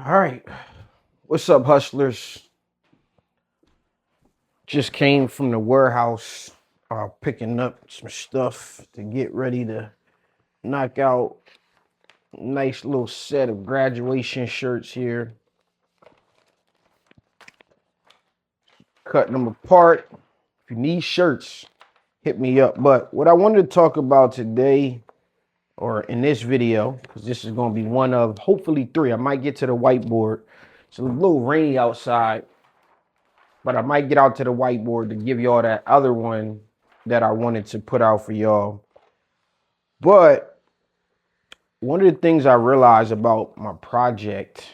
All right. What's up, hustlers? Just came from the warehouse, picking up some stuff to get ready to knock out a nice little set of graduation shirts here. Cutting them apart. If you need shirts, hit me up. But what I wanted to talk about today, or in this video, because this is going to be one of hopefully three. I might get to the whiteboard. It's a little rainy outside, but I might get out to the whiteboard to give y'all that other one that I wanted to put out for y'all. But one of the things I realized about my project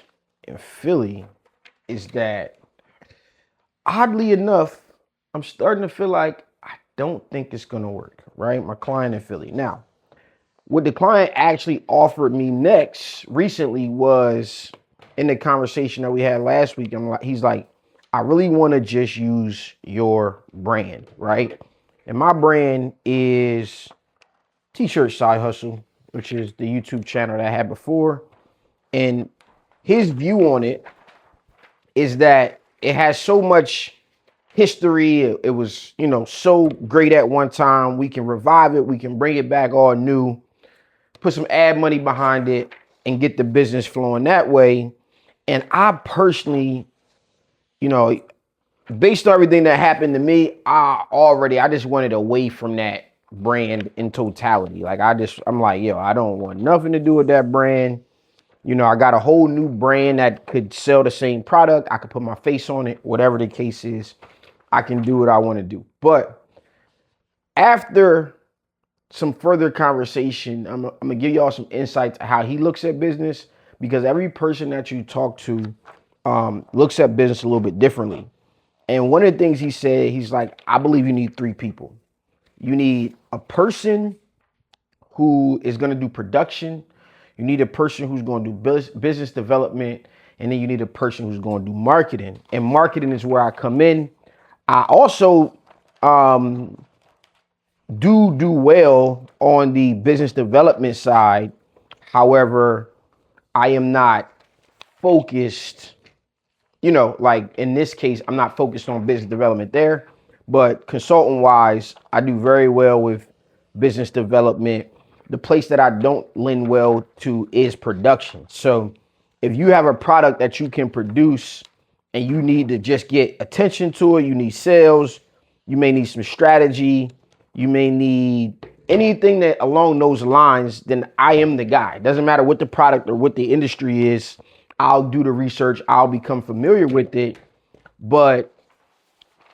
in Philly is that, oddly enough, I'm starting to feel like I don't think it's going to work, right? My client in Philly. Now, what the client actually offered me next recently was in the conversation that we had last week. He's like, I really want to just use your brand, right? And my brand is T-Shirt Side Hustle, which is the YouTube channel that I had before. And his view on it is that it has so much history. It was, so great at one time. We can revive it. We can bring it back all new, put some ad money behind it, and get the business flowing that way. And I personally, based on everything that happened to me, I just wanted away from that brand in totality. Like I'm like, yo, I don't want nothing to do with that brand. I got a whole new brand that could sell the same product. I could put my face on it, whatever the case is. I can do what I want to do. But after some further conversation, I'm gonna give y'all some insights to how he looks at business, because every person that you talk to looks at business a little bit differently. And one of the things he said, he's like, I believe you need three people. You need a person who is going to do production. You need a person who's going to do business development. And then you need a person who's going to do marketing. And marketing is where I come in. I also do well on the business development side. However, I am not focused, like in this case, I'm not focused on business development there, but consultant wise, I do very well with business development. The place that I don't lend well to is production. So if you have a product that you can produce and you need to just get attention to it, you need sales, you may need some strategy, you may need anything that along those lines, then I am the guy. It doesn't matter what the product or what the industry is. I'll do the research. I'll become familiar with it. But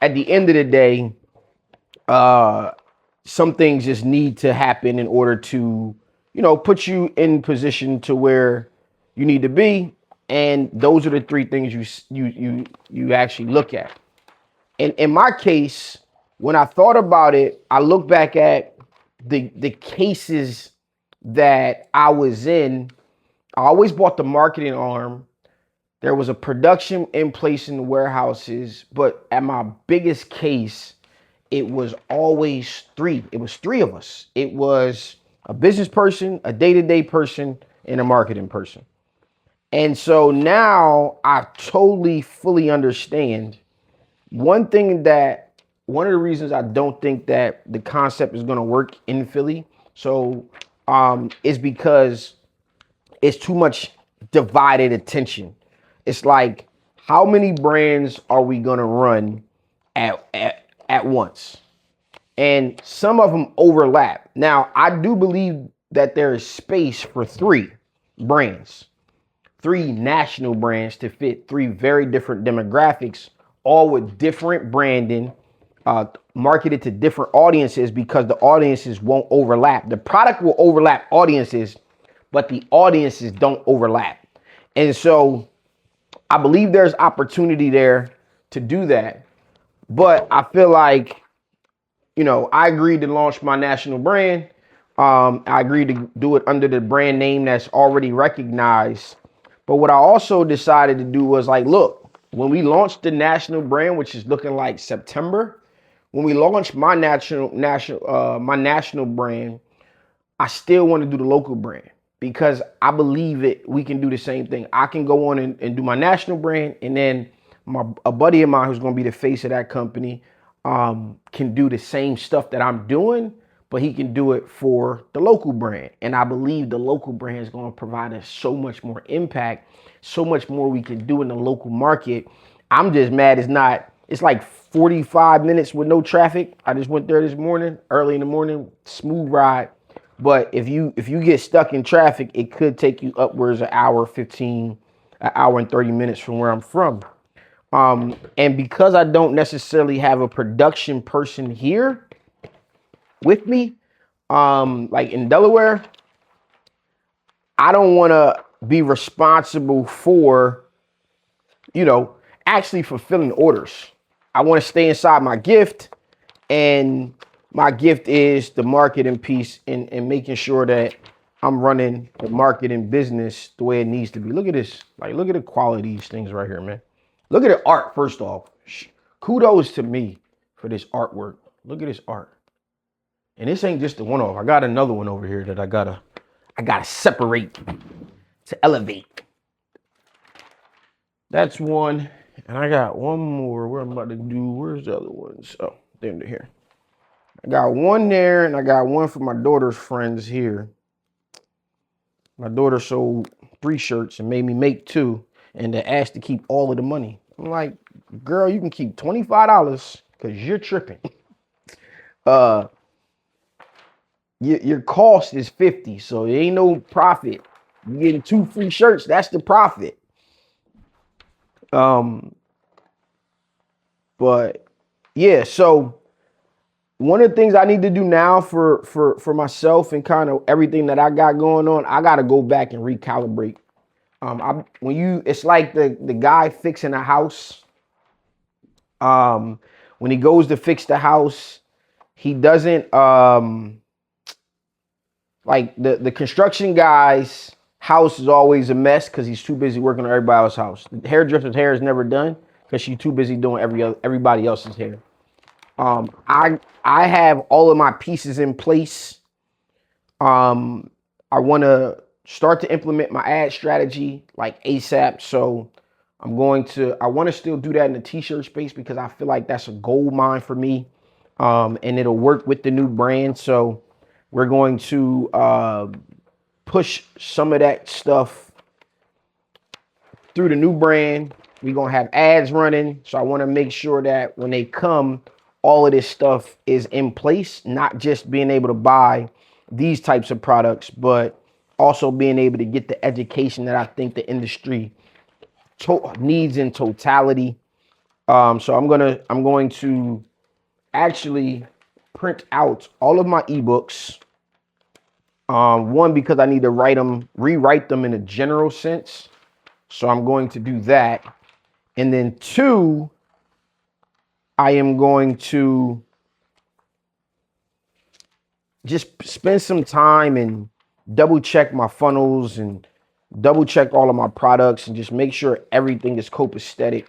at the end of the day, some things just need to happen in order to, put you in position to where you need to be. And those are the three things you actually look at. And in my case, when I thought about it, I look back at the cases that I was in. I always bought the marketing arm. There was a production in place in the warehouses, but at my biggest case, it was always three. It was three of us. It was a business person, a day-to-day person, and a marketing person. And so now I totally, fully understand. One of the reasons I don't think that the concept is going to work in Philly, is because it's too much divided attention. It's like, how many brands are we gonna run at once? And some of them overlap. Now, I do believe that there is space for three brands, three national brands to fit three very different demographics, all with different branding, marketed to different audiences, because the audiences won't overlap. The product will overlap audiences, but the audiences don't overlap. And so I believe there's opportunity there to do that. But I feel like, I agreed to launch my national brand. I agreed to do it under the brand name that's already recognized. But what I also decided to do was like, look, when we launched the national brand, which is looking like September, when we launched my national brand, I still want to do the local brand. because I believe it. We can do the same thing. I can go on and do my national brand, and then a buddy of mine who's going to be the face of that company can do the same stuff that I'm doing, but he can do it for the local brand. And I believe the local brand is going to provide us so much more impact, so much more we can do in the local market. I'm just mad it's like 45 minutes with no traffic. I just went there this morning, early in the morning, smooth ride. But if you get stuck in traffic, it could take you upwards an hour 15, an hour and 30 minutes from where I'm from. And because I don't necessarily have a production person here with me, like in Delaware, I don't want to be responsible for, actually fulfilling orders. I want to stay inside my gift, and my gift is the marketing piece and making sure that I'm running the marketing business the way it needs to be. Look at this. Like, look at the quality of these things right here, man. Look at the art, first off. Kudos to me for this artwork. Look at this art. And this ain't just the one off. I got another one over here that I gotta separate to elevate. That's one. And I got one more. What I'm about to do. Where's the other ones? Oh, they're here. I got one there, and I got one for my daughter's friends here. My daughter sold 3 shirts and made me make 2, and they asked to keep all of the money. I'm like, girl, you can keep $25 because you're tripping. Your cost is 50, so there ain't no profit. You getting 2 free shirts, that's the profit. But yeah, so one of the things I need to do now for myself and kind of everything that I got going on, I got to go back and recalibrate. It's like the guy fixing a house. When he goes to fix the house, he doesn't like the construction guy's house is always a mess because he's too busy working on everybody else's house. The hairdresser's hair is never done because she's too busy doing everybody else's hair. I have all of my pieces in place. I want to start to implement my ad strategy like ASAP. So I want to still do that in the t-shirt space because I feel like that's a gold mine for me. And it'll work with the new brand. So we're going to push some of that stuff through the new brand. We're going to have ads running. So I want to make sure that when they come, all of this stuff is in place, not just being able to buy these types of products, but also being able to get the education that I think the industry needs in totality. So I'm going to actually print out all of my ebooks. One, because I need to rewrite them in a general sense. So I'm going to do that. And then 2, I am going to just spend some time and double check my funnels and double check all of my products and just make sure everything is copacetic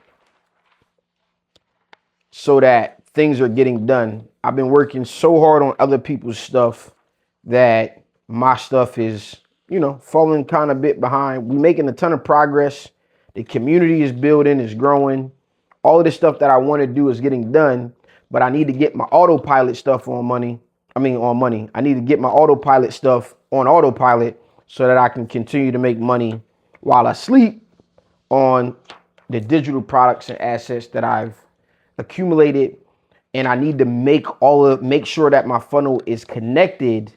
so that things are getting done. I've been working so hard on other people's stuff that my stuff is, falling kind of a bit behind. We're making a ton of progress. The community is building, is growing. All of the stuff that I want to do is getting done, but I need to get my autopilot stuff on money. I need to get my autopilot stuff on autopilot so that I can continue to make money while I sleep on the digital products and assets that I've accumulated. And I need to make sure that my funnel is connected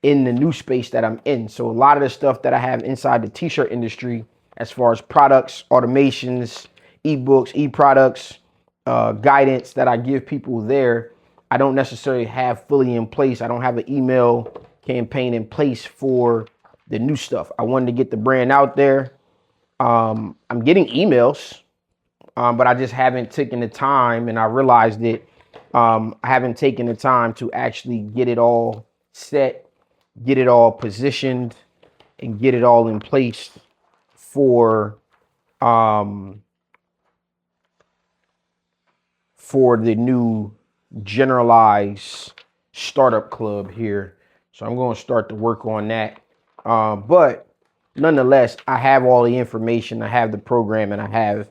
in the new space that I'm in. So a lot of the stuff that I have inside the t-shirt industry, as far as products, automations, ebooks, e-products, guidance that I give people there, I don't necessarily have fully in place. I don't have an email campaign in place for the new stuff. I wanted to get the brand out there. I'm getting emails, but I just haven't taken the time, and I realized that I haven't taken the time to actually get it all set, get it all positioned, and get it all in place for the new generalized startup club here. So I'm going to start to work on that But nonetheless, I have all the information, I have the program, and I have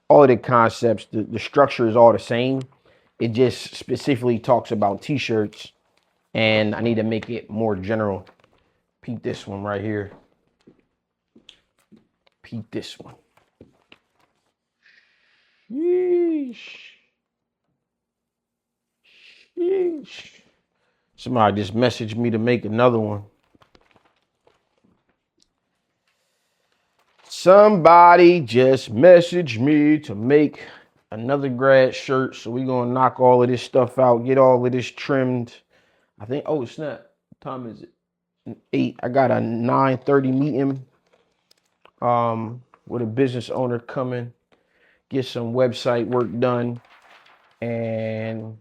all of the concepts. The structure is all the same. It just specifically talks about t-shirts, and I need to make it more general. Peep this one right here. Peep this one. Yeesh. Yeesh. Somebody just messaged me to make another one. Somebody just messaged me to make another grad shirt. So we're gonna knock all of this stuff out, get all of this trimmed. I think, oh snap, what time is it? 8. I got a 9:30 meeting with a business owner coming, get some website work done. And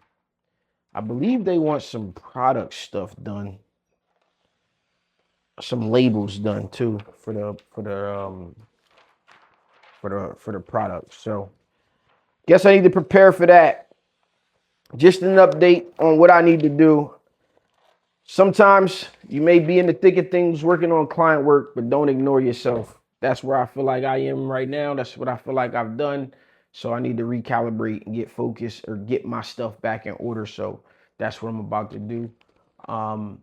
I believe they want some product stuff done. Some labels done too for the product. So guess I need to prepare for that. Just an update on what I need to do. Sometimes you may be in the thick of things working on client work, but don't ignore yourself. That's where I feel like I am right now. That's what I feel like I've done. So I need to recalibrate and get focused or get my stuff back in order. So that's what I'm about to do. Another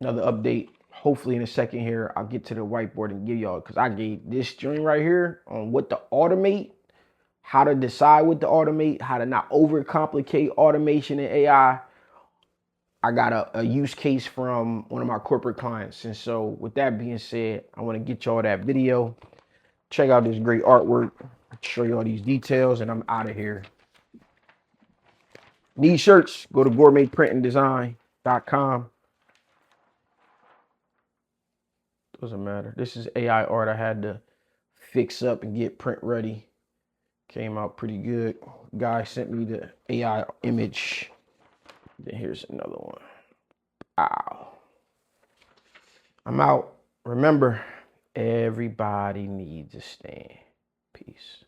update. Hopefully in a second here, I'll get to the whiteboard and give y'all, because I gave this string right here on what to automate, how to decide what to automate, how to not overcomplicate automation and AI. I got a use case from one of my corporate clients. And so with that being said, I want to get y'all that video. Check out this great artwork. Show you all these details, and I'm out of here. Need shirts? Go to gourmetprintanddesign.com. Doesn't matter. This is AI art I had to fix up and get print ready. Came out pretty good. Guy sent me the AI image. Then here's another one. Ow. I'm out. Remember, everybody needs a stand. Peace.